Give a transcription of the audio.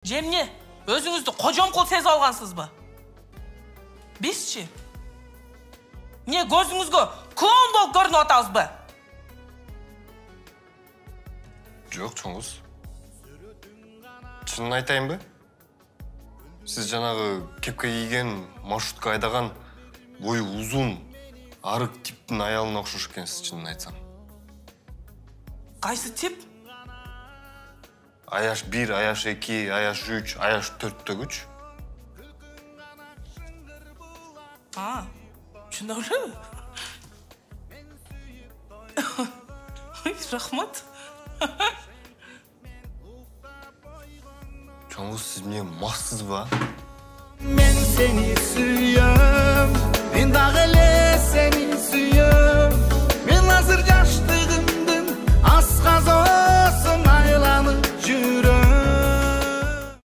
Cemne, özünüzді қожом-қол сез алғансыз ба? Бесші? Не, көзіңізге клоун болып көрініп атасыз ба? Жоқ, Чоңғыз. Шынын айтайын ба? Сіз жаңағы кепка киген, маршрутка айдаған, бойы uzun, арық типтің аялына ұқсас екенсіз, шынын айтсам. Қайсы тип? Аяш 1, аяш 2, аяш 3, аяш 4-те күч. Шындаулы? Рахмат. Чоңғыз, siz mene maqsız ba? Men seni suyum, men dağılı seni suyum.